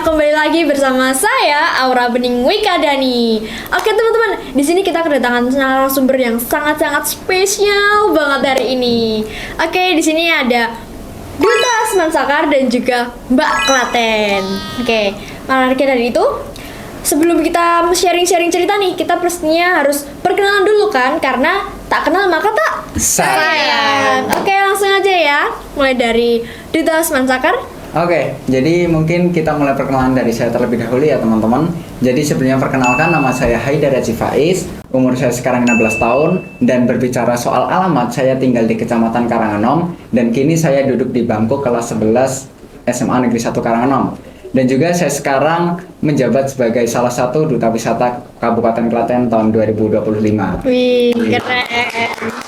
kembali lagi bersama saya Aura Bening Wikadani. Oke teman-teman, di sini kita kedatangan narasumber yang sangat-sangat spesial banget hari ini. Oke, di sini ada Duta Asman Sakar dan juga Mbak Klaten. Oke, maka dari itu sebelum kita sharing-sharing cerita nih, kita pastinya harus perkenalan dulu kan, karena tak kenal maka tak sayang. Oke, langsung aja ya. Mulai dari Duta Asman Sakar. Oke, jadi mungkin kita mulai perkenalan dari saya terlebih dahulu ya teman-teman. Jadi sebelumnya perkenalkan, nama saya Haidar Haji Faiz, umur saya sekarang 16 tahun, dan berbicara soal alamat, saya tinggal di Kecamatan Karanganom, dan kini saya duduk di bangku kelas 11 SMA Negeri 1 Karanganom. Dan juga saya sekarang menjabat sebagai salah satu Duta Wisata Kabupaten Klaten tahun 2025. Wih, keren.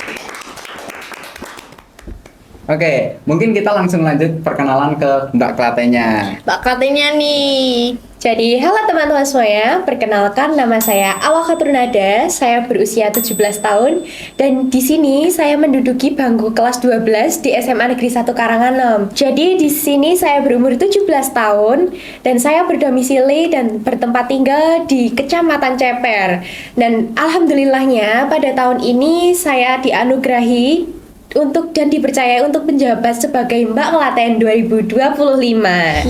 Oke, mungkin kita langsung lanjut perkenalan ke Mbak Klatennya. Mbak Klatennya nih. Jadi, halo teman-teman semuanya, perkenalkan nama saya Awa Khatrunada, saya berusia 17 tahun dan di sini saya menduduki bangku kelas 12 di SMA Negeri 1 Karanganom. Jadi, di sini saya berumur 17 tahun dan saya berdomisili dan bertempat tinggal di Kecamatan Ceper. Dan alhamdulillahnya pada tahun ini saya dianugerahi dan dipercaya untuk menjabat sebagai Mbak Klaten 2025.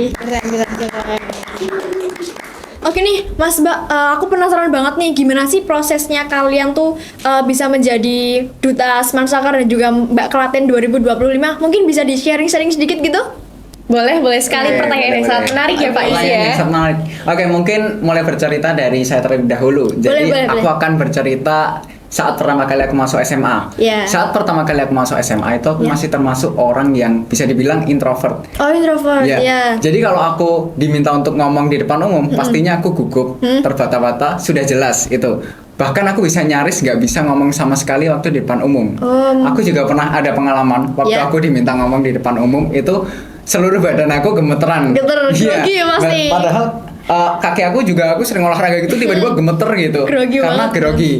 Keren. Oke nih, Mas Mbak, aku penasaran banget nih gimana sih prosesnya kalian tuh bisa menjadi Duta Asman Sakar dan juga Mbak Klaten 2025. Mungkin bisa di-sharing sedikit gitu? Boleh sekali. Pertanyaan yang sangat menarik ya Pak Is ya. Oke, mungkin mulai bercerita dari saya terlebih dahulu. Jadi aku akan bercerita saat pertama kali aku masuk SMA. Saat pertama kali aku masuk SMA itu aku masih termasuk orang yang bisa dibilang introvert. Oh, introvert. Jadi kalau aku diminta untuk ngomong di depan umum, pastinya aku gugup, terbata-bata, sudah jelas itu. Bahkan aku bisa nyaris nggak bisa ngomong sama sekali waktu di depan umum. Aku juga pernah ada pengalaman waktu aku diminta ngomong di depan umum itu seluruh badan aku gemeteran. Grogi ya pasti. Padahal kaki aku sering olahraga gitu tiba-tiba gemeter gitu karena grogi.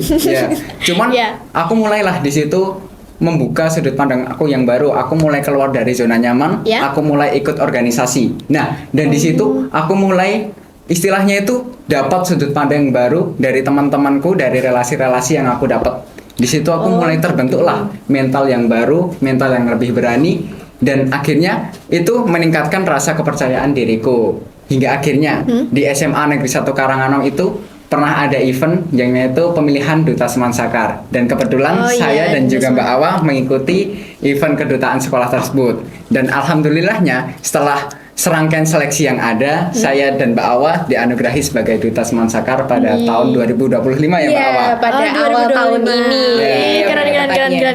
Cuman aku mulailah di situ membuka sudut pandang aku yang baru. Aku mulai keluar dari zona nyaman. Aku mulai ikut organisasi. Nah, dan di situ aku mulai istilahnya itu dapat sudut pandang yang baru dari teman-temanku, dari relasi-relasi yang aku dapat. Di situ aku mulai terbentuklah mental yang baru, mental yang lebih berani, dan akhirnya itu meningkatkan rasa kepercayaan diriku. Hingga akhirnya di SMA Negeri 1 Karanganom itu pernah ada event yang yaitu pemilihan Duta Asman Sakar. Dan kebetulan saya dan juga Mbak Awa mengikuti event kedutaan sekolah tersebut. Dan alhamdulillahnya setelah serangkaian seleksi yang ada, saya dan Mbak Awa dianugerahi sebagai Duta Asman Sakar pada tahun 2025 ya Mbak Awa. Pada awal tahun ini.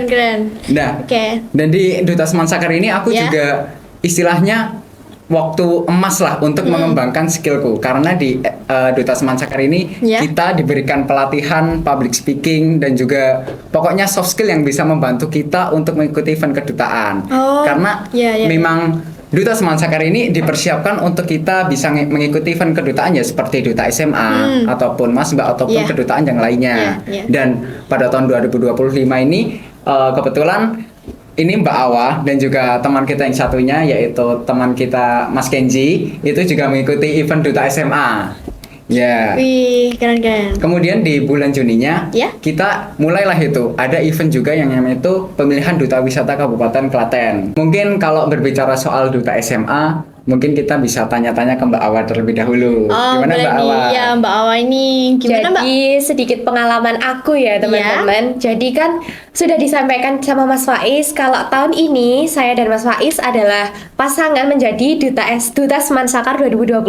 Keren. Nah, dan di Duta Asman Sakar ini aku juga istilahnya waktu emas lah untuk mengembangkan skillku, karena di Duta Asman Sakar ini kita diberikan pelatihan public speaking dan juga pokoknya soft skill yang bisa membantu kita untuk mengikuti event kedutaan. Karena memang Duta Asman Sakar ini dipersiapkan untuk kita bisa mengikuti event kedutaan ya seperti Duta SMA ataupun Mas Mbak ataupun kedutaan yang lainnya. Dan pada tahun 2025 ini kebetulan ini Mbak Awa dan juga teman kita yang satunya yaitu teman kita Mas Kenji itu juga mengikuti event Duta SMA. Wih, keren. Kemudian di bulan Juninya kita mulailah itu ada event juga yang namanya itu pemilihan Duta Wisata Kabupaten Klaten. Mungkin kalau berbicara soal Duta SMA, mungkin kita bisa tanya-tanya ke Mbak Awa terlebih dahulu. Gimana Mbak Awa? Ya, Mbak Awa ini gimana Mbak? Jadi sedikit pengalaman aku ya teman-teman. Jadi kan sudah disampaikan sama Mas Faiz kalau tahun ini saya dan Mas Faiz adalah pasangan menjadi Duta Asman Sakar 2025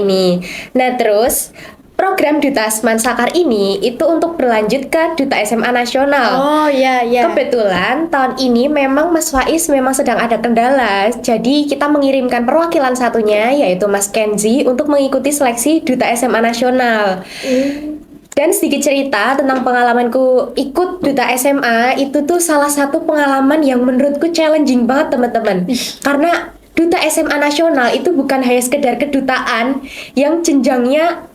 ini. Nah terus program Duta Mansakar ini itu untuk berlanjut ke Duta SMA Nasional. Oh iya iya. Kebetulan tahun ini memang Mas Faiz memang sedang ada kendala, jadi kita mengirimkan perwakilan satunya yaitu Mas Kenzi untuk mengikuti seleksi Duta SMA Nasional. Dan sedikit cerita tentang pengalamanku ikut Duta SMA, itu tuh salah satu pengalaman yang menurutku challenging banget teman-teman. Karena Duta SMA Nasional itu bukan hanya sekedar kedutaan yang jenjangnya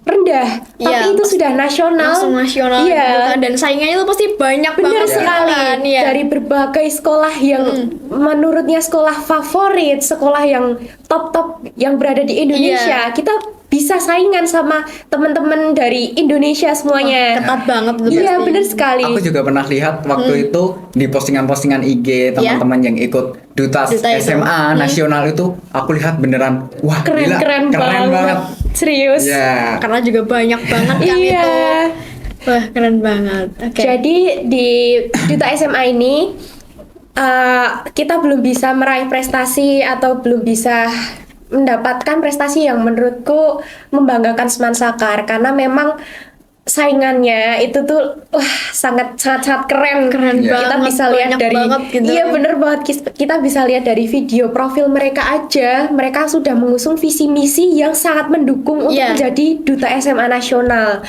rendah, tapi Iya, itu sudah nasional. Langsung nasional Iya. gitu kan. Dan saingannya itu pasti banyak Benar banget sekali, kan, ya. dari berbagai sekolah yang menurutnya sekolah favorit, sekolah yang top-top yang berada di Indonesia. Iya. Kita bisa saingan sama teman-teman dari Indonesia semuanya. Ketat banget tuh Iya, pasti. benar sekali. Aku juga pernah lihat waktu itu di postingan-postingan IG teman-teman yang ikut Duta Duta itu. SMA Nasional itu, aku lihat beneran wah gila, Keren banget. Serius. Ya. Karena juga banyak banget kan Iya. itu. Wah, keren banget. Oke. Jadi di Duta SMA ini kita belum bisa meraih prestasi atau belum bisa mendapatkan prestasi yang menurutku membanggakan Semansakar, karena memang saingannya itu tuh sangat keren. Keren Iya. Kita banget, bisa lihat banyak dari banget gitu. iya bener banget, kita bisa lihat dari video profil mereka aja, mereka sudah mengusung visi misi yang sangat mendukung untuk Iya. menjadi Duta SMA Nasional.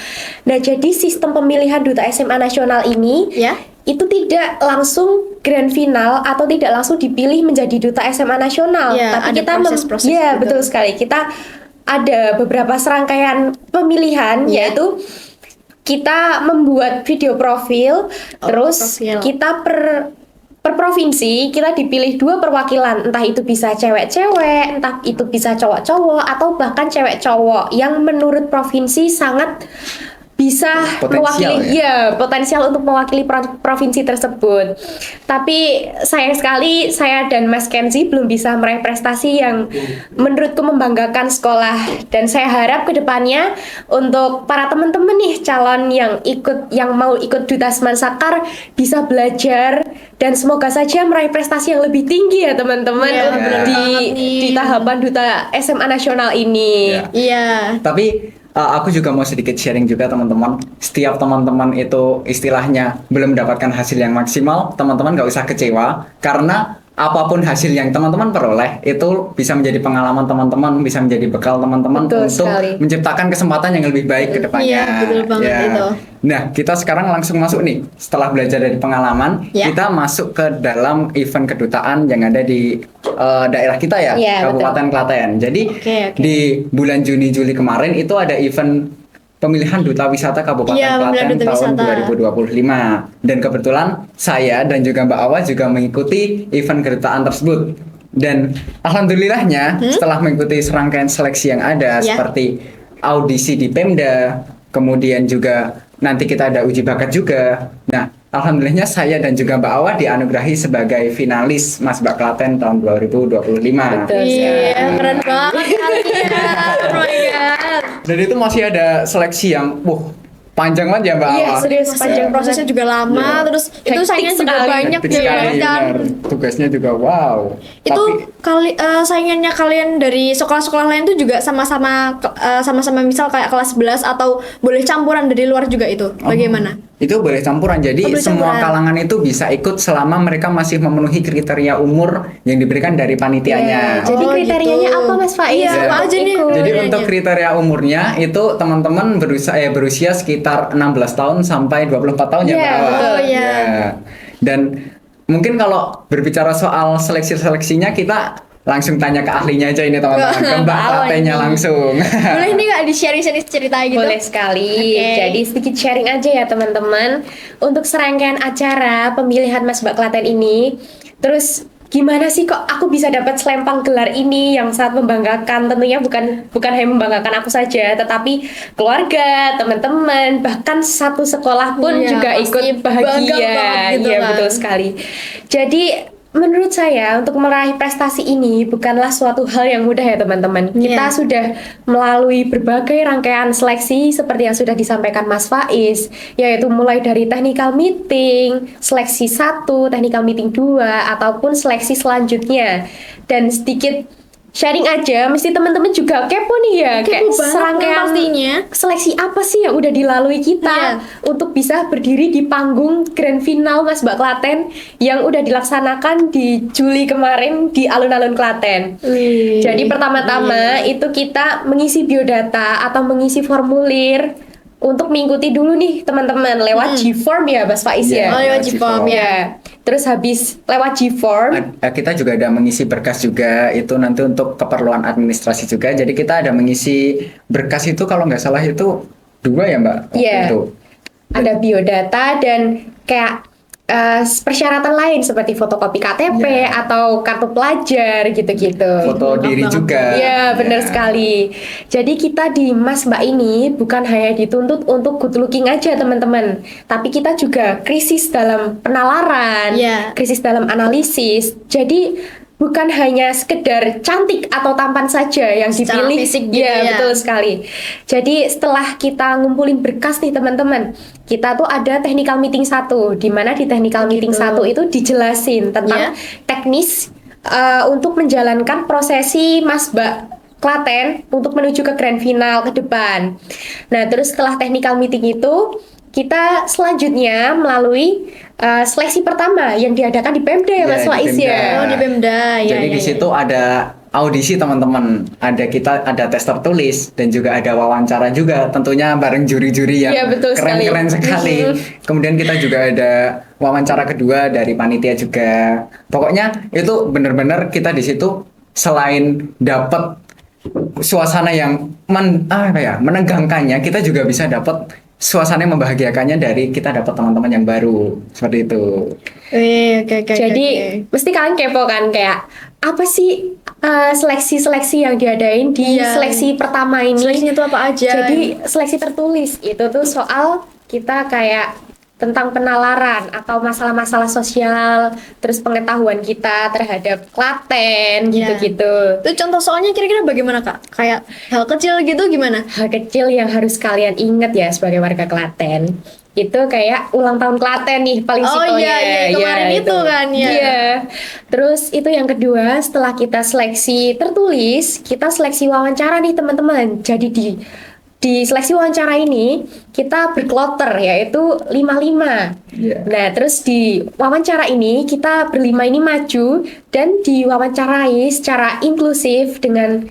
Nah, jadi sistem pemilihan Duta SMA Nasional ini Ya. itu tidak langsung grand final atau tidak langsung dipilih menjadi Duta SMA Nasional, Iya, tapi ada kita proses-proses ya gitu. betul sekali, kita ada beberapa serangkaian pemilihan, Iya. yaitu kita membuat video profil, terus profil. kita per provinsi kita dipilih 2 perwakilan, entah itu bisa cewek-cewek, entah itu bisa cowok-cowok, atau bahkan cewek cowok yang menurut provinsi sangat bisa Potensial, mewakili potensial untuk mewakili provinsi tersebut. Tapi sayang sekali saya dan Mas Kenzi belum bisa meraih prestasi yang menurutku membanggakan sekolah, dan saya harap kedepannya untuk para teman-teman nih calon yang mau ikut Duta Semansakar bisa belajar dan semoga saja meraih prestasi yang lebih tinggi ya teman-teman Iya, bener di banget nih. tahapan Duta SMA Nasional ini. Iya. Iya. Tapi aku juga mau sedikit sharing juga teman-teman. Setiap teman-teman itu istilahnya belum mendapatkan hasil yang maksimal, teman-teman gak usah kecewa, karena apapun hasil yang teman-teman peroleh itu bisa menjadi pengalaman teman-teman, bisa menjadi bekal teman-teman Betul untuk sekali. menciptakan kesempatan yang lebih baik ke depannya. Iya, betul banget itu. Nah, kita sekarang langsung masuk nih. Setelah belajar dari pengalaman, Ya. kita masuk ke dalam event kedutaan yang ada di daerah kita ya, Iya, Kabupaten Klaten. Jadi Oke. di bulan Juni Juli kemarin itu ada event pemilihan Duta Wisata Kabupaten Iya, pemilihan Klaten Duta tahun Wisata. 2025. Dan kebetulan saya dan juga Mbak Awa juga mengikuti event kedutaan tersebut. Dan alhamdulillahnya setelah mengikuti serangkaian seleksi yang ada Ya. seperti audisi di Pemda, kemudian juga nanti kita ada uji bakat juga. Nah, alhamdulillahnya saya dan juga Mbak Awa dianugerahi sebagai finalis Masbak Klaten tahun 2025. Betul. Iya, keren banget kalian. Oh my god. Dan itu masih ada seleksi yang panjang banget ya Mbak Iya, Awa. serius Panjang panjang prosesnya juga lama, Iya. terus itu Hektik saingan juga sekali. banyak Hektik juga sekali, kan. benar. Tugasnya juga wow. Itu Tapi saingannya kalian dari sekolah-sekolah lain tuh juga sama-sama misal kayak kelas 11 atau boleh campuran dari luar juga itu. Bagaimana? itu boleh campuran. Jadi Boleh semua campuran. kalangan itu bisa ikut selama mereka masih memenuhi kriteria umur yang diberikan dari panitianya. Jadi Oh, kriterianya gitu. apa Mas Faiz? Iya, apa aja nih? Ikut. Jadi Kriterianya. untuk kriteria umurnya itu teman-teman berusia sekitar 16 tahun sampai 24 tahun ya Iya, Mbak Awa. betul. Iya. Dan mungkin kalau berbicara soal seleksinya kita langsung tanya ke ahlinya aja ini teman-teman. Ke Mbak Mbak Awa Platenya ini. langsung. Boleh nih Kak di-sharing cerita gitu? Boleh sekali. Oke. Jadi sedikit sharing aja ya teman-teman. Untuk serangkaian acara pemilihan Masbak Klaten ini, terus gimana sih kok aku bisa dapat selempang gelar ini yang sangat membanggakan? Tentunya bukan hanya membanggakan aku saja, tetapi keluarga, teman-teman, bahkan satu sekolah pun Iya, juga pasti ikut bangga bahagia. banget gitu Iya, kan. betul sekali. Jadi menurut saya untuk meraih prestasi ini bukanlah suatu hal yang mudah ya teman-teman. Kita Iya. sudah melalui berbagai rangkaian seleksi seperti yang sudah disampaikan Mas Faiz, yaitu mulai dari technical meeting, seleksi 1, technical meeting 2, ataupun seleksi selanjutnya. Dan sedikit sharing aja, mesti teman-teman juga kepo nih ya, kayak Kepo banget serangkaian pastinya. seleksi apa sih yang udah dilalui kita untuk bisa berdiri di panggung grand final Mas Mbak Klaten yang udah dilaksanakan di Juli kemarin di alun-alun Klaten. Jadi pertama-tama itu kita mengisi biodata atau mengisi formulir untuk mengikuti dulu nih teman-teman lewat G-Form ya Mas Faiz ya. Oh, lewat G-Form ya. Terus habis lewat G-Form Kita juga ada mengisi berkas juga, itu nanti untuk keperluan administrasi juga. Jadi kita ada mengisi berkas itu kalau nggak salah itu 2 ya Mbak? Iya. Itu. ada biodata dan kayak persyaratan lain seperti fotokopi KTP atau kartu pelajar gitu-gitu. Foto diri juga. Iya, benar sekali. Jadi kita di Mas Mbak ini bukan hanya dituntut untuk good looking aja teman-teman, tapi kita juga krisis dalam penalaran, krisis dalam analisis. Jadi bukan hanya sekedar cantik atau tampan saja yang secara dipilih. fisik gitu ya, betul sekali. Jadi setelah kita ngumpulin berkas nih teman-teman, kita tuh ada technical meeting 1, di mana di technical meeting 1 itu dijelasin tentang teknis untuk menjalankan prosesi Mas Mbak Klaten untuk menuju ke grand final ke depan. Nah, terus setelah technical meeting itu kita selanjutnya melalui seleksi pertama yang diadakan di Pemda ya Mas Faiz ya. Oh, di Pemda ya. Jadi di situ ada audisi teman-teman, ada tes tertulis dan juga ada wawancara juga, tentunya bareng juri-juri yang keren-keren sekali. Kemudian kita juga ada wawancara kedua dari panitia juga. Pokoknya itu benar-benar kita di situ selain dapat suasana yang menegangkannya, kita juga bisa dapat suasana yang membahagiakannya dari kita dapat teman-teman yang baru seperti itu. Jadi mesti kalian kepo kan kayak apa sih seleksi-seleksi yang diadain di seleksi pertama ini? Seleksinya itu apa aja? Jadi seleksi tertulis itu tuh soal kita kayak tentang penalaran atau masalah-masalah sosial, terus pengetahuan kita terhadap Klaten gitu-gitu. Itu contoh soalnya kira-kira bagaimana Kak? Kayak hal kecil gitu gimana? Hal kecil yang harus kalian ingat ya sebagai warga Klaten. Itu kayak ulang tahun Klaten nih paling simpelnya. Kemarin itu kan ya. Iya. Terus itu yang kedua, setelah kita seleksi tertulis, kita seleksi wawancara nih teman-teman. Jadi di seleksi wawancara ini kita berkloter yaitu 5-5. Nah, terus di wawancara ini kita berlima ini maju dan diwawancarai secara inklusif dengan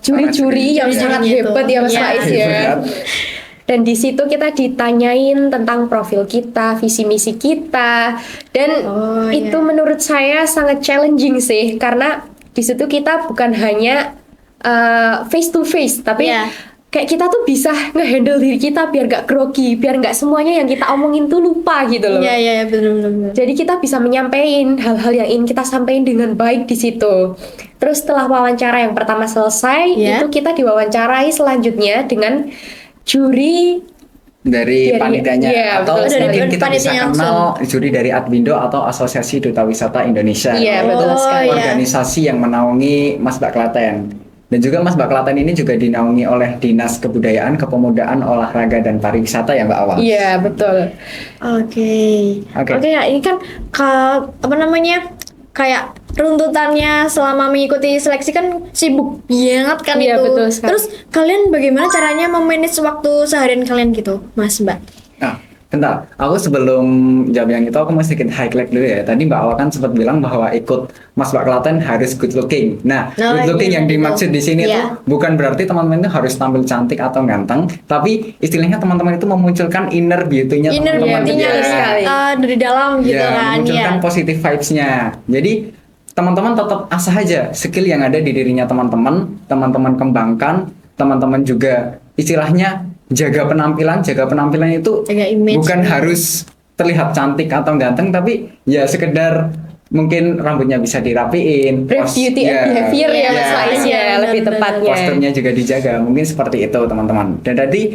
juri-juri yang sangat hebat ya Mas Faiz ya. Dan di situ kita ditanyain tentang profil kita, visi misi kita, dan itu menurut saya sangat challenging sih karena di situ kita bukan hanya face to face, tapi kayak kita tuh bisa ngehandle diri kita biar gak grogi, biar gak semuanya yang kita omongin tuh lupa gitu loh. Iya, benar. Jadi kita bisa menyampaikan hal-hal yang ingin kita sampaikan dengan baik di situ. Terus setelah wawancara yang pertama selesai, itu kita diwawancarai selanjutnya dengan juri dari panitianya atau mungkin kita bisa kenal juri dari Advindo atau Asosiasi Duta Wisata Indonesia. Iya, betul sekali. Organisasi yang menaungi Mas Mbak Klaten. Dan juga Mas Mbak Klaten ini juga dinaungi oleh Dinas Kebudayaan, Kepemudaan, Olahraga dan Pariwisata ya Mbak Awal. Iya, betul. Oke, ya ini kan kayak runtutannya selama mengikuti seleksi kan sibuk banget kan itu. Betul sekali. Terus kalian bagaimana caranya memanage waktu seharian kalian gitu, Mas Mbak? Nah, bentar. Aku sebelum jawab yang itu aku mau sedikit highlight dulu ya. Tadi Mbak Awal kan sempat bilang bahwa ikut Mas Mbak Klaten harus good looking. Nah, good looking yang dimaksud di sini tuh bukan berarti teman-teman itu harus tampil cantik atau ganteng, tapi istilahnya teman-teman itu memunculkan inner beauty-nya teman-teman dari dalam gitu kan. Memunculkan positive vibes-nya. Jadi teman-teman tetap asah aja skill yang ada di dirinya teman-teman kembangkan, teman-teman juga istilahnya jaga penampilan itu bukan harus terlihat cantik atau ganteng, tapi ya sekedar mungkin rambutnya bisa dirapiin, beauty and behavior ya Mas Faiz ya lebih tepatnya. Posturnya juga dijaga, mungkin seperti itu teman-teman. Dan tadi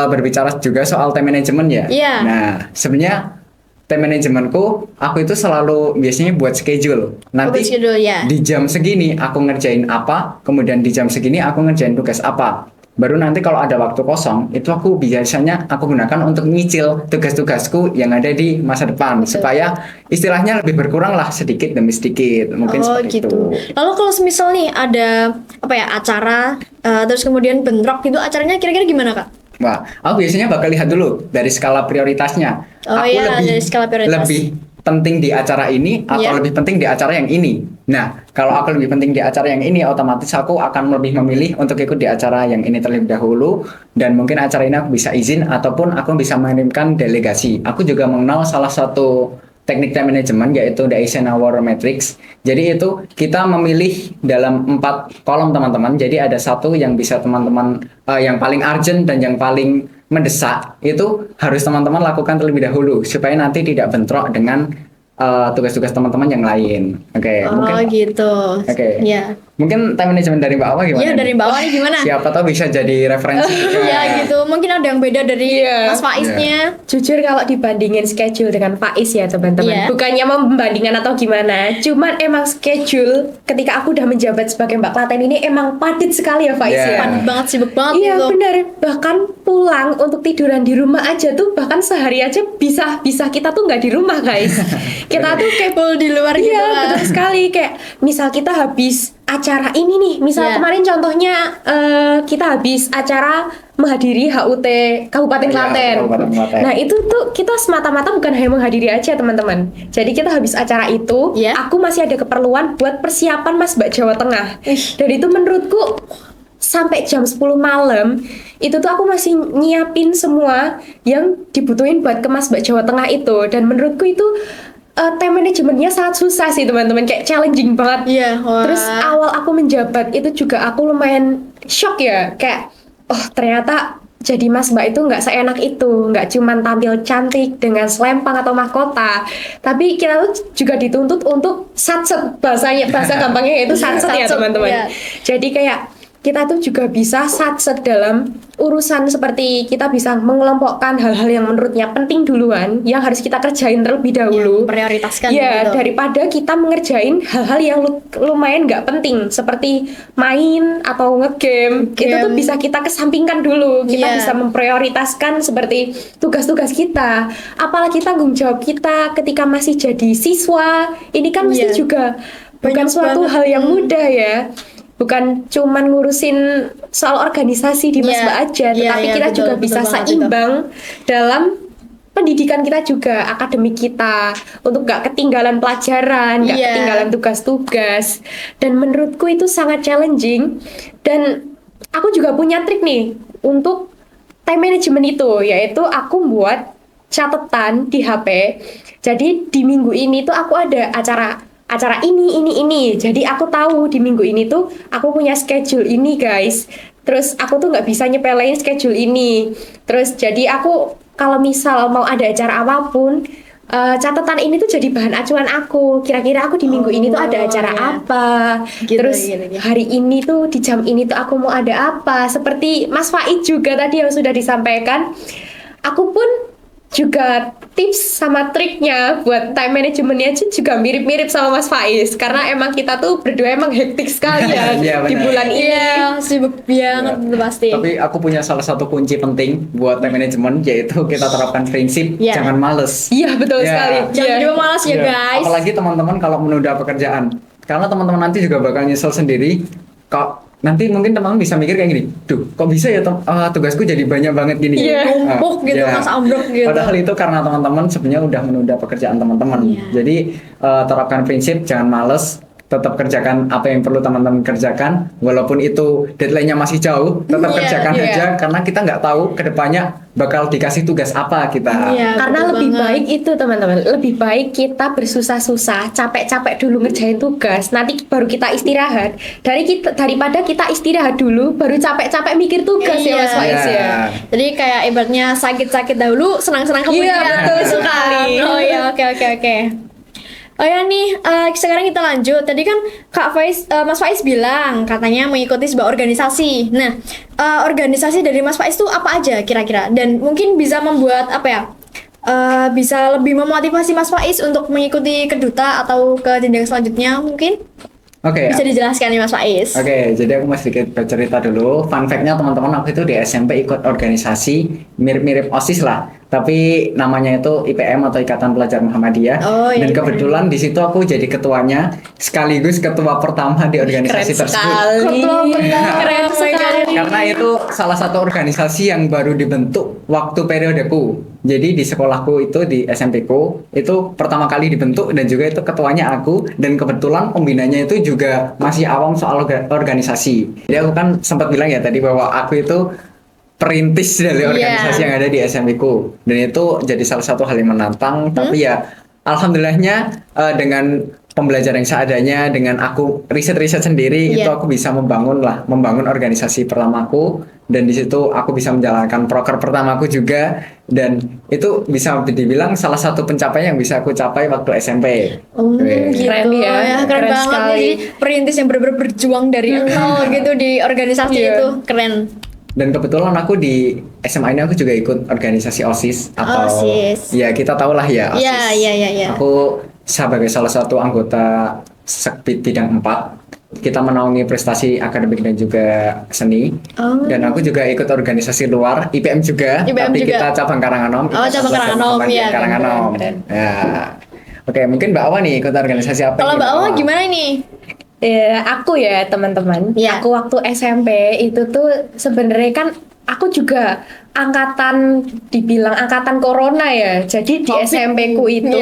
berbicara juga soal time management ya. Nah, sebenarnya time managementku, aku itu selalu biasanya buat schedule. Nanti di jam segini aku ngerjain apa, kemudian di jam segini aku ngerjain tugas apa. Baru nanti kalau ada waktu kosong, itu aku biasanya aku gunakan untuk nyicil tugas-tugasku yang ada di masa depan. Supaya istilahnya lebih berkurang lah sedikit demi sedikit. Mungkin seperti itu. Lalu kalau misal nih ada acara, terus kemudian bentrok gitu, acaranya kira-kira gimana Kak? Wah, aku biasanya bakal lihat dulu dari skala prioritasnya. Aku dari skala prioritas. lebih penting di acara ini atau lebih penting di acara yang ini. Nah, kalau aku lebih penting di acara yang ini, otomatis aku akan lebih memilih untuk ikut di acara yang ini terlebih dahulu. Dan mungkin acara ini aku bisa izin ataupun aku bisa mengirimkan delegasi. Aku juga mengenal salah satu teknik time management yaitu the Eisenhower Matrix. Jadi itu kita memilih dalam 4 kolom teman-teman. Jadi ada satu yang bisa teman-teman yang paling urgent dan yang paling mendesak itu harus teman-teman lakukan terlebih dahulu supaya nanti tidak bentrok dengan tugas-tugas teman-teman yang lain. Oke, mungkin gitu. Oke. Ya. Mungkin time management dari Mbak Awa gimana? Iya, dari Mbak Awa nih gimana? Siapa tahu bisa jadi referensi juga. Ya gitu. Mungkin ada yang beda dari Mas Faiznya. Jujur kalau dibandingin schedule dengan Faiz ya teman-teman, bukannya membandingkan atau gimana, cuman emang schedule ketika aku udah menjabat sebagai Mbak Klaten ini emang padat sekali ya Faiz ya. Padat banget, sibuk banget Iya gitu. benar, bahkan pulang untuk tiduran di rumah aja tuh bahkan sehari aja bisa kita tuh nggak di rumah guys. Kita tuh kayak Full di luar gitu iya lah. betul sekali, kayak misal kita habis acara ini nih, misal kemarin contohnya kita habis acara menghadiri HUT Kabupaten Klaten. Nah itu tuh kita semata-mata bukan hanya menghadiri aja teman-teman. Jadi kita habis acara itu, aku masih ada keperluan buat persiapan Mas Mbak Jawa Tengah. Dan itu menurutku sampai jam 10 malam itu tuh aku masih nyiapin semua yang dibutuhin buat ke Mas Mbak Jawa Tengah itu. Dan menurutku itu time manajemennya sangat susah sih teman-teman, kayak challenging banget. Terus awal aku menjabat itu juga aku lumayan shock ya, kayak oh ternyata jadi Mas Mbak itu nggak seenak itu, nggak cuman tampil cantik dengan selempang atau mahkota, tapi kita tuh juga dituntut untuk satset, bahasa gampangnya yaitu satset ya teman-teman. Jadi kayak kita tuh juga bisa satset dalam urusan seperti kita bisa mengelompokkan hal-hal yang menurutnya penting duluan yang harus kita kerjain terlebih dahulu, prioritaskan ya gitu. Daripada kita mengerjain hal-hal yang lumayan nggak penting seperti main atau ngegame, itu tuh bisa kita kesampingkan dulu. Kita bisa memprioritaskan seperti tugas-tugas kita, apalagi tanggung jawab kita ketika masih jadi siswa. Ini kan mesti juga bukan suatu hal yang mudah ya. Bukan cuman ngurusin soal organisasi di Masba aja, tetapi kita juga bisa seimbang dalam pendidikan kita juga, akademik kita, untuk gak ketinggalan pelajaran, gak ketinggalan tugas-tugas. Dan menurutku itu sangat challenging. Dan aku juga punya trik nih untuk time management itu, yaitu aku buat catatan di HP. Jadi di minggu ini tuh aku ada acara ini. Jadi aku tahu di minggu ini tuh aku punya schedule ini guys. Terus aku tuh nggak bisa nyepelein schedule ini. Terus jadi aku kalau misal mau ada acara apapun, catatan ini tuh jadi bahan acuan aku. Kira-kira aku di minggu ini tuh ada acara apa. Terus hari ini tuh di jam ini tuh aku mau ada apa. Seperti Mas Faid juga tadi yang sudah disampaikan. Aku pun juga tips sama triknya buat time managementnya juga mirip-mirip sama Mas Faiz, karena emang kita tuh berdua emang hektik sekali ya di bulan ini. Sibuk banget pasti. Tapi aku punya salah satu kunci penting buat time management, yaitu kita terapkan prinsip jangan males. Iya betul sekali. Jangan juga malas ya guys. Apalagi teman-teman kalau menunda pekerjaan, karena teman-teman nanti juga bakal nyesel sendiri. Kok nanti mungkin teman-teman bisa mikir kayak gini, duh kok bisa ya tugasku jadi banyak banget gini, numpuk gitu, mas ambruk gitu. Padahal itu karena teman-teman sebenarnya udah menunda pekerjaan teman-teman. Jadi terapkan prinsip jangan males, tetap kerjakan apa yang perlu teman-teman kerjakan, walaupun itu deadline-nya masih jauh, tetap kerjakan aja, karena kita nggak tahu kedepannya bakal dikasih tugas apa kita. Karena lebih baik itu teman-teman, lebih baik kita bersusah-susah, capek-capek dulu ngerjain tugas, nanti baru kita istirahat. Daripada kita istirahat dulu, baru capek-capek mikir tugas ya Mas Faiz ya. Jadi kayak ibaratnya sakit-sakit dahulu, senang-senang kemudian. Iya betul sekali. Oh ya, oke. Oh ya nih, sekarang kita lanjut. Tadi kan Mas Faiz bilang katanya mengikuti sebuah organisasi. Nah, organisasi dari Mas Faiz itu apa aja kira-kira? Dan mungkin bisa membuat bisa lebih memotivasi Mas Faiz untuk mengikuti ke duta atau ke jenjang selanjutnya mungkin? Oke. Bisa dijelaskan nih Mas Faiz. Oke, jadi aku mau sedikit bercerita dulu. Fun fact-nya teman-teman, aku itu di SMP ikut organisasi mirip-mirip OSIS lah, tapi namanya itu IPM atau Ikatan Pelajar Muhammadiyah. Oh, iya, Dan kebetulan di situ aku jadi ketuanya sekaligus ketua pertama di organisasi Keren tersebut. sekali. Ketua pertama. Keren sekali. Karena itu salah satu organisasi yang baru dibentuk waktu periodeku. Jadi di sekolahku itu di SMP ku itu pertama kali dibentuk dan juga itu ketuanya aku, dan kebetulan pembinanya itu juga masih awam soal organisasi. Jadi aku kan sempat bilang ya tadi bahwa aku itu perintis dari organisasi yang ada di SMP ku, dan itu jadi salah satu hal yang menantang. Tapi ya alhamdulillahnya dengan pembelajaran yang seadanya, dengan aku riset-riset sendiri, itu aku bisa membangun organisasi pertamaku, dan di situ aku bisa menjalankan proker pertamaku juga, dan itu bisa dibilang salah satu pencapaian yang bisa aku capai waktu SMP. Gitu Keren ya, keren keren banget. sekali. Jadi perintis yang benar-benar berjuang dari nol gitu di organisasi itu keren. Dan kebetulan aku di SMA ini aku juga ikut organisasi OSIS atau OSIS. ya kita tahu lah ya OSIS. Iya. Aku sebagai salah satu anggota Sekbid bidang 4. Kita menaungi prestasi akademik dan juga seni. Dan aku juga ikut organisasi luar, IPM juga, tapi juga. kita cabang Karanganom. Oh, cabang Karanganom, ya. Karanganom. Ya. Oke, mungkin Mbak Awa nih ikut organisasi apa? Kalau nih, Mbak Awa gimana nih? Aku ya teman-teman, aku waktu SMP itu tuh sebenarnya kan aku juga dibilang angkatan corona ya. Jadi di SMP ku itu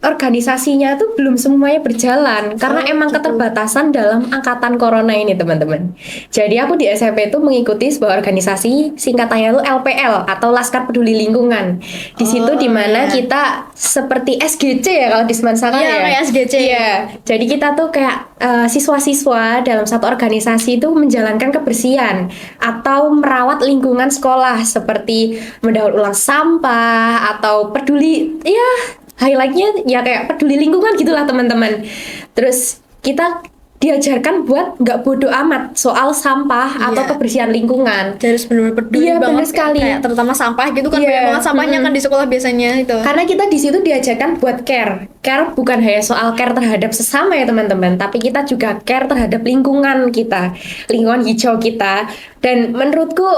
organisasinya tuh belum semuanya berjalan karena emang keterbatasan dalam angkatan corona ini teman-teman. Jadi aku di SMP itu mengikuti sebuah organisasi, singkatannya itu LPL atau Laskar Peduli Lingkungan. Di situ dimana kita seperti SGC ya kalau di Semansakan ya. Kayak SGC. Iya. Jadi kita tuh kayak siswa-siswa dalam satu organisasi itu menjalankan kebersihan atau merawat lingkungan sekolah seperti mendaur ulang sampah atau peduli, ya highlightnya ya kayak peduli lingkungan gitulah teman-teman. Terus kita diajarkan buat nggak bodoh amat soal sampah atau kebersihan lingkungan. Harus benar-benar peduli banget. Benar sekali. Kayak terutama sampah gitu kan banyak banget sampahnya kan di sekolah biasanya itu. Karena kita di situ diajarkan buat care. Care bukan hanya soal care terhadap sesama ya teman-teman, tapi kita juga care terhadap lingkungan kita, lingkungan hijau kita. Dan menurutku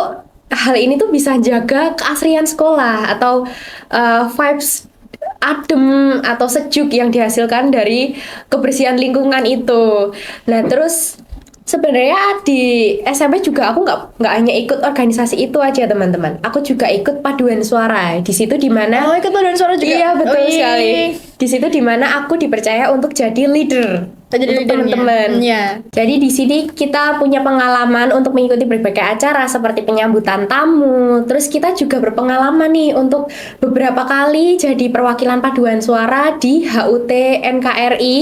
hal ini tuh bisa jaga keasrian sekolah atau vibes adem atau sejuk yang dihasilkan dari kebersihan lingkungan itu. Nah terus sebenarnya di SMP juga aku nggak hanya ikut organisasi itu aja teman-teman. Aku juga ikut paduan suara. Di situ dimana ikut paduan suara juga. Iya betul sekali. Di situ dimana aku dipercaya untuk jadi leader. Untuk teman-teman. Jadi di sini kita punya pengalaman untuk mengikuti berbagai acara seperti penyambutan tamu. Terus kita juga berpengalaman nih untuk beberapa kali jadi perwakilan paduan suara di HUT NKRI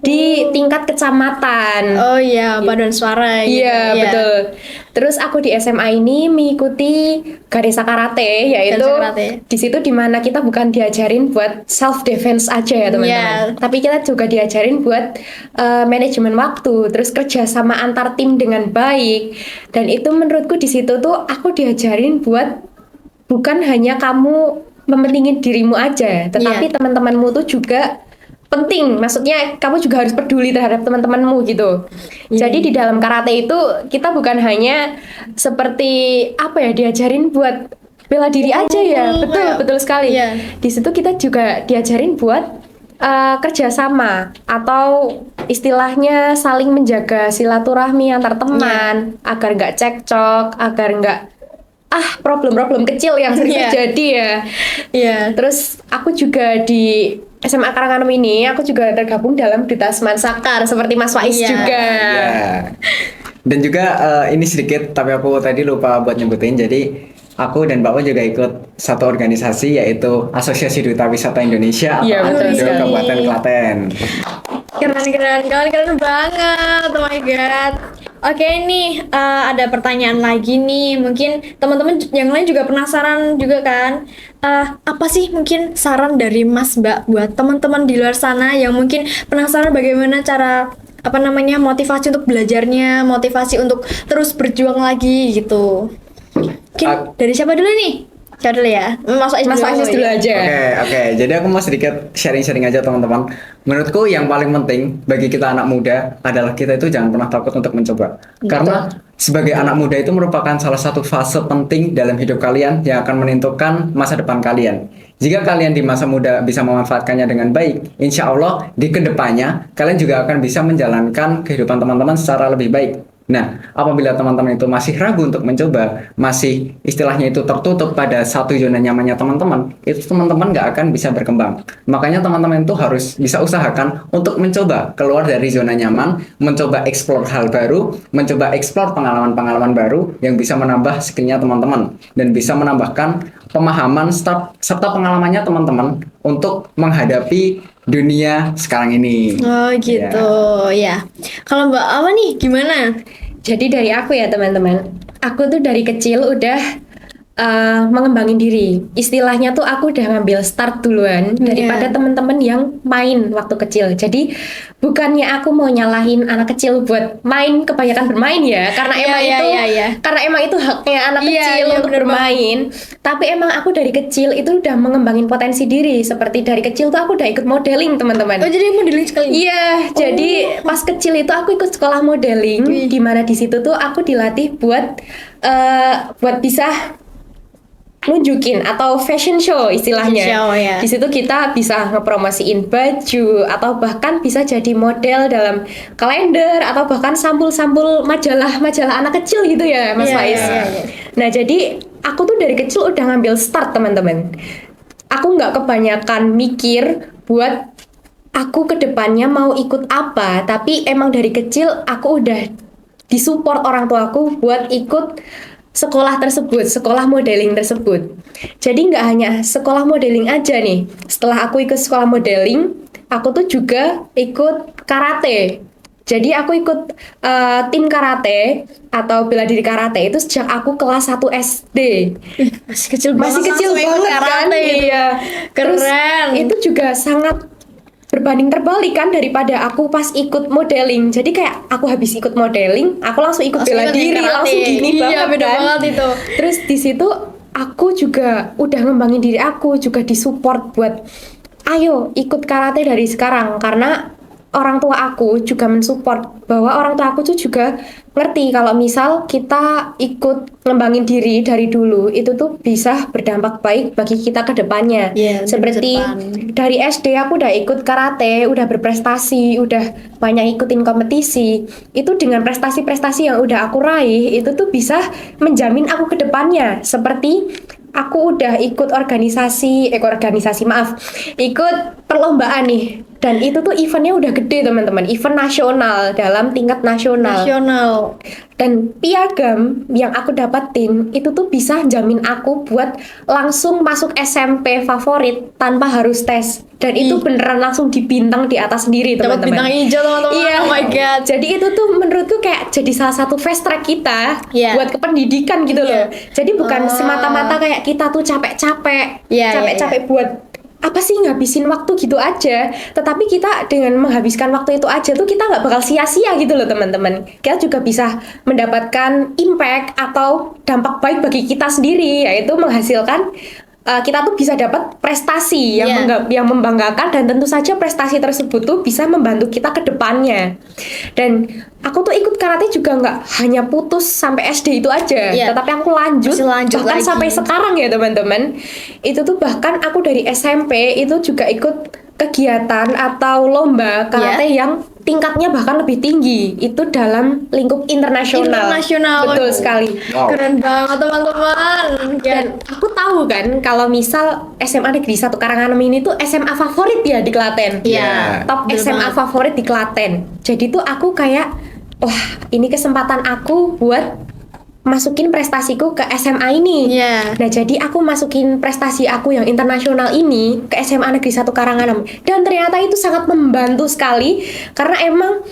di tingkat kecamatan. Oh iya, paduan suara. Iya, betul. Terus aku di SMA ini mengikuti Ganesha Karate, yaitu di situ dimana kita bukan diajarin buat self defense aja ya teman-teman, tapi kita juga diajarin buat manajemen waktu, terus kerja sama antar tim dengan baik. Dan itu menurutku di situ tuh aku diajarin buat bukan hanya kamu mementingin dirimu aja, tetapi teman-temanmu tuh juga penting, maksudnya kamu juga harus peduli terhadap teman-temanmu gitu. Jadi di dalam karate itu kita bukan hanya seperti diajarin buat bela diri aja ya, betul sekali. Di situ kita juga diajarin buat kerjasama atau istilahnya saling menjaga silaturahmi antar teman agar nggak cekcok, agar nggak problem-problem kecil yang sering terjadi ya. Terus aku juga di SMA Karanganom ini aku juga tergabung dalam Duta Semansakan seperti Mas Faiz juga. Dan juga ini sedikit tapi aku tadi lupa buat nyebutin. Jadi aku dan Mbak Wan juga ikut satu organisasi yaitu Asosiasi Duta Wisata Indonesia atau Kabupaten Klaten. Keren banget. Oh my god. Oke nih, ada pertanyaan lagi nih. Mungkin teman-teman yang lain juga penasaran juga kan. Apa sih mungkin saran dari Mas Mbak buat teman-teman di luar sana yang mungkin penasaran bagaimana cara motivasi untuk belajarnya, motivasi untuk terus berjuang lagi gitu. Mungkin dari siapa dulu nih? Coba dulu ya. Mas Faiz dulu aja. Oke. Jadi aku mau sedikit sharing-sharing aja teman-teman. Menurutku yang paling penting bagi kita anak muda adalah kita itu jangan pernah takut untuk mencoba. Karena sebagai anak muda itu merupakan salah satu fase penting dalam hidup kalian yang akan menentukan masa depan kalian. Jika kalian di masa muda bisa memanfaatkannya dengan baik, insya Allah di kedepannya kalian juga akan bisa menjalankan kehidupan teman-teman secara lebih baik. Nah, apabila teman-teman itu masih ragu untuk mencoba, masih istilahnya itu tertutup pada satu zona nyamannya teman-teman, itu teman-teman nggak akan bisa berkembang. Makanya teman-teman itu harus bisa usahakan untuk mencoba keluar dari zona nyaman, mencoba explore hal baru, mencoba explore pengalaman-pengalaman baru yang bisa menambah skillnya teman-teman dan bisa menambahkan pemahaman serta pengalamannya teman-teman untuk menghadapi dunia sekarang ini. Oh gitu ya. Kalau Mbak Awa nih gimana? Jadi dari aku ya teman-teman, aku tuh dari kecil udah mengembangin diri. Istilahnya tuh aku udah ngambil start duluan daripada teman-teman yang main waktu kecil. Jadi bukannya aku mau nyalahin anak kecil buat main, kebanyakan bermain ya, karena karena emang itu haknya anak kecil untuk bermain. Tapi emang aku dari kecil itu udah mengembangin potensi diri. Seperti dari kecil tuh aku udah ikut modeling teman-teman. Oh jadi modeling sekali? Iya. Jadi pas kecil itu aku ikut sekolah modeling, di mana di situ tuh aku dilatih buat bisa nunjukin atau fashion show istilahnya. Di situ kita bisa ngepromosiin baju atau bahkan bisa jadi model dalam kalender atau bahkan sampul-sampul majalah anak kecil gitu ya, Mas Faiz. Nah, jadi aku tuh dari kecil udah ngambil start, teman-teman. Aku nggak kebanyakan mikir buat aku kedepannya mau ikut apa, tapi emang dari kecil aku udah disupport orang tuaku buat ikut sekolah tersebut, sekolah modeling tersebut. Jadi nggak hanya sekolah modeling aja nih. Setelah aku ikut sekolah modeling, aku tuh juga ikut karate. Jadi aku ikut tim karate atau bela diri karate itu sejak aku kelas 1 SD. Masih kecil banget kan? Iya. Keren. Terus itu juga sangat berbanding terbalik kan daripada aku pas ikut modeling. Jadi kayak aku habis ikut modeling, aku langsung ikut bela diri, langsung gini banget beda kan. Banget itu. Terus di situ aku juga udah ngembangin diri aku, juga disupport buat ayo ikut karate dari sekarang, karena orang tua aku juga mensupport bahwa orang tua aku tuh juga ngerti kalau misal kita ikut ngembangin diri dari dulu itu tuh bisa berdampak baik bagi kita ke depannya. Seperti dari SD aku udah ikut karate, udah berprestasi, udah banyak ikutin kompetisi. Itu dengan prestasi-prestasi yang udah aku raih itu tuh bisa menjamin aku ke depannya. Seperti aku udah ikut ikut perlombaan nih. Dan itu tuh eventnya udah gede teman-teman, event nasional dalam tingkat nasional. Dan piagam yang aku dapetin itu tuh bisa jamin aku buat langsung masuk SMP favorit tanpa harus tes. Dan itu beneran langsung dibintang di atas sendiri teman-teman. Dapat bintang hijau teman-teman. Iya. Oh my god. Jadi itu tuh menurutku kayak jadi salah satu fast track kita buat kependidikan gitu loh. Jadi bukan semata-mata kayak kita tuh capek-capek buat apa sih ngabisin waktu gitu aja, tetapi kita dengan menghabiskan waktu itu aja tuh kita nggak bakal sia-sia gitu loh teman-teman. Kita juga bisa mendapatkan impact atau dampak baik bagi kita sendiri, yaitu menghasilkan kita tuh bisa dapat prestasi yang membanggakan, dan tentu saja prestasi tersebut tuh bisa membantu kita ke depannya. Dan aku tuh ikut karate juga nggak hanya putus sampai SD itu aja, tetapi aku lanjut bahkan lagi sampai sekarang ya teman-teman. Itu tuh bahkan aku dari SMP itu juga ikut kegiatan atau lomba karate yang tingkatnya bahkan lebih tinggi, itu dalam lingkup internasional. Betul sekali. Keren banget teman-teman. Dan aku tahu kan kalau misal SMA Negeri 1 Karanganem ini tuh SMA favorit ya di Klaten. Top SMA favorit di Klaten. Jadi tuh aku kayak wah, ini kesempatan aku buat masukin prestasiku ke SMA ini. Nah, jadi aku masukin prestasi aku yang internasional ini ke SMA Negeri 1 Karanganem. Dan ternyata itu sangat membantu sekali, karena emang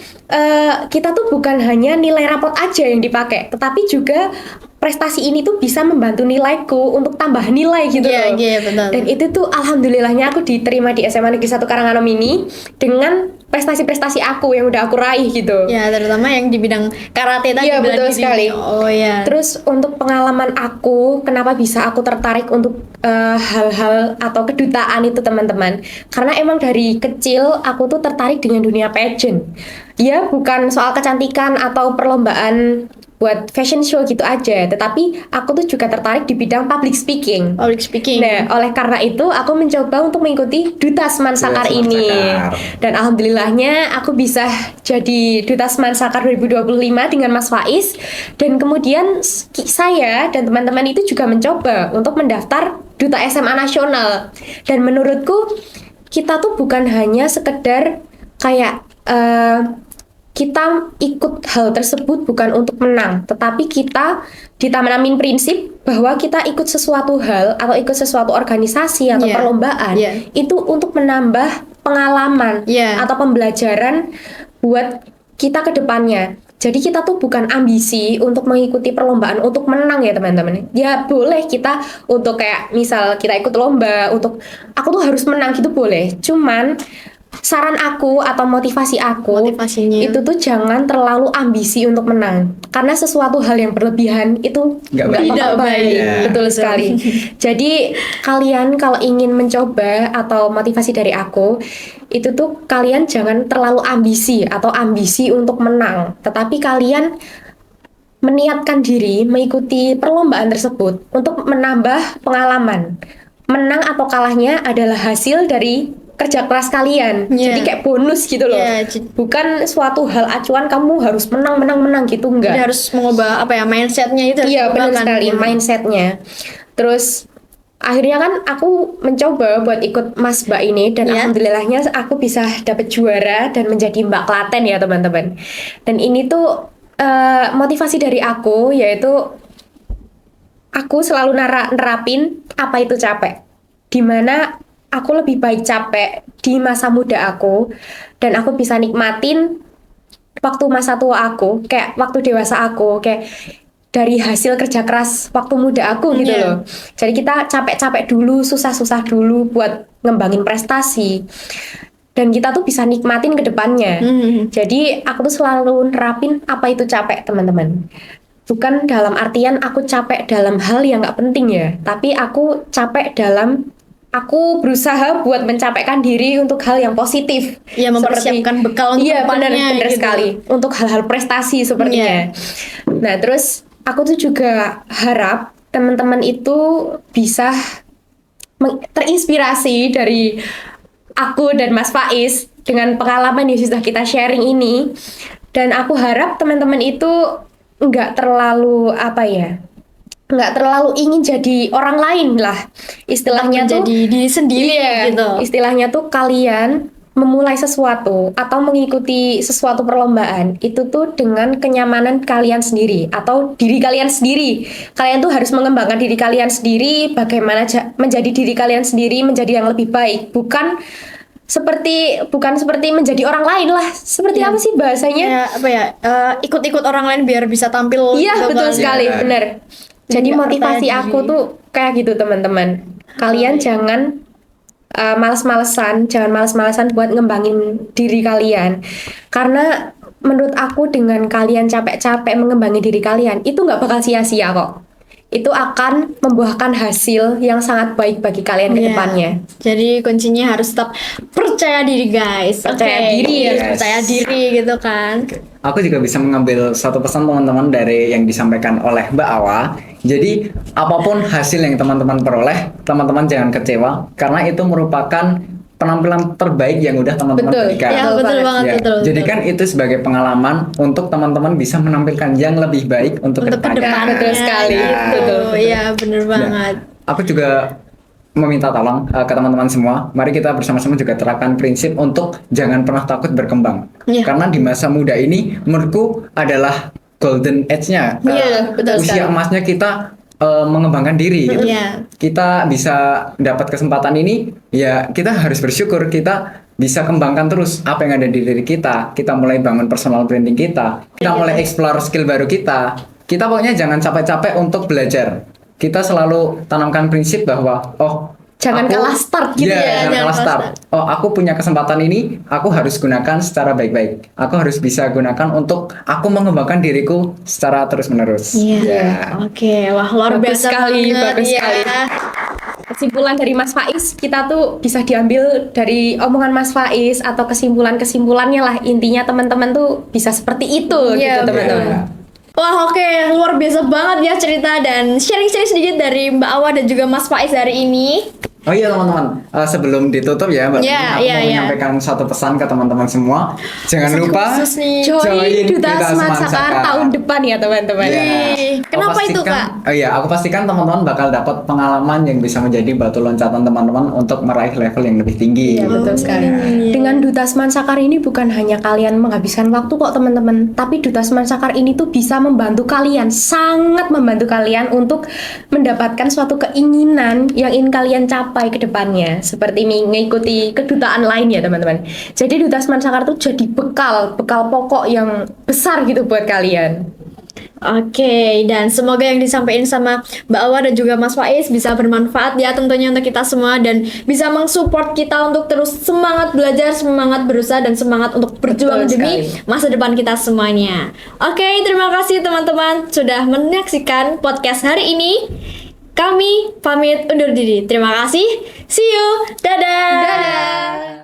kita tuh bukan hanya nilai rapot aja yang dipakai, tetapi juga prestasi ini tuh bisa membantu nilaiku untuk tambah nilai gitu Iya, loh. iya, betul. Dan itu tuh alhamdulillahnya aku diterima di SMA Negeri 1 Karanganom ini dengan prestasi-prestasi aku yang udah aku raih gitu. Ya, terutama yang di bidang karate tadi. Iya, betul sekali. Oh ya. Terus untuk pengalaman aku, kenapa bisa aku tertarik untuk hal-hal atau kedutaan itu teman-teman? Karena emang dari kecil aku tuh tertarik dengan dunia pageant. Ya, bukan soal kecantikan atau perlombaan buat fashion show gitu aja, tetapi aku tuh juga tertarik di bidang public speaking. Public speaking. Nah, oleh karena itu aku mencoba untuk mengikuti Duta Semansakar Duta ini. Semansakar. Dan alhamdulillahnya aku bisa jadi Duta Semansakar 2025 dengan Mas Faiz. Dan kemudian saya dan teman-teman itu juga mencoba untuk mendaftar Duta SMA Nasional. Dan menurutku kita tuh bukan hanya sekedar kayak kita ikut hal tersebut bukan untuk menang, tetapi kita ditanamin prinsip bahwa kita ikut sesuatu hal atau ikut sesuatu organisasi atau Yeah. perlombaan Yeah. itu untuk menambah pengalaman Yeah. atau pembelajaran buat kita ke depannya. Jadi kita tuh bukan ambisi untuk mengikuti perlombaan untuk menang ya teman-teman. Ya boleh kita untuk kayak misal kita ikut lomba untuk aku tuh harus menang gitu boleh. Cuman saran aku atau Motivasinya. itu tuh jangan terlalu ambisi untuk menang karena sesuatu hal yang berlebihan itu Nggak nggak baik. baik. Iya. Betul sekali. Jadi kalian kalau ingin mencoba atau motivasi dari aku itu tuh kalian jangan terlalu ambisi atau ambisi untuk menang, tetapi kalian meniatkan diri mengikuti perlombaan tersebut untuk menambah pengalaman. Menang atau kalahnya adalah hasil dari kerja keras kalian. Yeah. Jadi kayak bonus gitu loh. Yeah, Bukan suatu hal acuan kamu harus menang gitu Jadi enggak. harus mengubah apa ya mindsetnya itu. harus Iya benar diubahkan. sekali mindsetnya. Terus akhirnya kan aku mencoba buat ikut Mas Mbak ini dan Iya. alhamdulillahnya aku bisa dapet juara dan menjadi Mbak Klaten ya teman-teman. Dan ini tuh motivasi dari aku yaitu aku selalu nerapin apa itu capek. Dimana aku lebih baik capek di masa muda aku dan aku bisa nikmatin waktu masa tua aku, kayak waktu dewasa aku, kayak dari hasil kerja keras waktu muda aku gitu Iya. loh. Jadi kita capek-capek dulu, susah-susah dulu buat ngembangin prestasi. Dan kita tuh bisa nikmatin ke depannya. Jadi aku tuh selalu nerapin apa itu capek, teman-teman. Bukan dalam artian aku capek dalam hal yang nggak penting ya, tapi aku capek dalam aku berusaha buat mencapaikan diri untuk hal yang positif. Iya, mempersiapkan bekal untuk Iya, depannya benar gitu. sekali. Untuk hal-hal prestasi sepertinya. Nah, terus aku tuh juga harap teman-teman itu bisa terinspirasi dari aku dan Mas Faiz dengan pengalaman yang sudah kita sharing ini. Dan aku harap teman-teman itu nggak terlalu nggak terlalu ingin jadi orang lain lah istilahnya tuh. Menjadi diri sendiri Iya, gitu. istilahnya tuh kalian memulai sesuatu atau mengikuti sesuatu perlombaan itu tuh dengan kenyamanan kalian sendiri atau diri kalian sendiri. Kalian tuh harus mengembangkan diri kalian sendiri, bagaimana menjadi diri kalian sendiri menjadi yang lebih baik, bukan seperti menjadi orang lain lah. Seperti Iya. apa sih bahasanya? Kayak apa ya? Ikut-ikut orang lain biar bisa tampil. Iya, gitu betul kan. sekali, Iya. benar. Jadi Nggak motivasi percaya aku diri. tuh kayak gitu teman-teman. Kalian jangan jangan males-malesan buat ngembangin diri kalian. Karena menurut aku dengan kalian capek-capek mengembangin diri kalian, itu nggak bakal sia-sia kok. Itu akan membuahkan hasil yang sangat baik bagi kalian ke Iya. depannya. Jadi kuncinya harus tetap percaya diri guys. Percaya Oke, diri, harus yes. percaya diri gitu kan. Aku juga bisa mengambil satu pesan teman-teman dari yang disampaikan oleh Mbak Awa. Jadi apapun hasil yang teman-teman peroleh, teman-teman jangan kecewa karena itu merupakan penampilan terbaik yang udah teman-teman Betul. berikan. Ya, Betul betul banget. banget, Ya, betul. jadikan itu sebagai pengalaman untuk teman-teman bisa menampilkan yang lebih baik untuk Untuk kedepannya. kedepannya. Betul sekali. Gitu. Betul, betul. Iya, bener banget. Aku juga meminta tolong ke teman-teman semua, mari kita bersama-sama juga terapkan prinsip untuk jangan pernah takut berkembang. Iya. Karena di masa muda ini menurutku adalah golden age-nya, Iya, betul usia sekali. emasnya kita mengembangkan diri. Gitu. Iya. Kita bisa dapat kesempatan ini, ya kita harus bersyukur kita bisa kembangkan terus apa yang ada di diri kita. Kita mulai bangun personal branding kita mulai explore skill baru kita. kita pokoknya jangan capek-capek untuk belajar. Kita selalu tanamkan prinsip bahwa jangan kalah start gitu jangan kalah start. Aku punya kesempatan ini, aku harus gunakan secara baik-baik. Aku harus bisa gunakan untuk aku mengembangkan diriku secara terus-menerus. Iya. Oke, wah luar Bagus biasa sekali, banget, bagus ya. sekali. Kesimpulan dari Mas Faiz, kita tuh bisa diambil dari omongan Mas Faiz atau kesimpulannya lah. Intinya teman-teman tuh bisa seperti itu Iya, gitu teman-teman. Wah oke, luar biasa banget ya cerita dan sharing-sharing sedikit dari Mbak Awa dan juga Mas Faiz hari ini. Oh iya teman-teman, sebelum ditutup ya Mbak, Iya, aku iya, mau iya. menyampaikan satu pesan ke teman-teman semua. Jangan lupa Khusus nih. Join Duta Seman Sakar Sakar tahun depan ya teman-teman. Iya. Wih, kenapa Aku itu, pastikan- Kak? Oh iya, aku pastikan teman-teman bakal dapat pengalaman yang bisa menjadi batu loncatan teman-teman untuk meraih level yang lebih tinggi. Iya betul sekali. Dengan Duta Seman Sakar ini bukan hanya kalian menghabiskan waktu kok teman-teman, tapi Duta Seman Sakar ini tuh bisa membantu kalian, sangat membantu kalian untuk mendapatkan suatu keinginan yang ingin kalian capai ke depannya, seperti mengikuti kedutaan lain ya teman-teman. Jadi Duta Seman Sakar tuh jadi bekal pokok yang besar gitu buat kalian. Oke, dan semoga yang disampaikan sama Mbak Awa dan juga Mas Faiz bisa bermanfaat ya tentunya untuk kita semua dan bisa mensupport kita untuk terus semangat belajar, semangat berusaha dan semangat untuk berjuang Betul demi sekali. masa depan kita semuanya. Oke, terima kasih teman-teman sudah menyaksikan podcast hari ini. Kami pamit undur diri. Terima kasih. See you. Dadah. Dadah.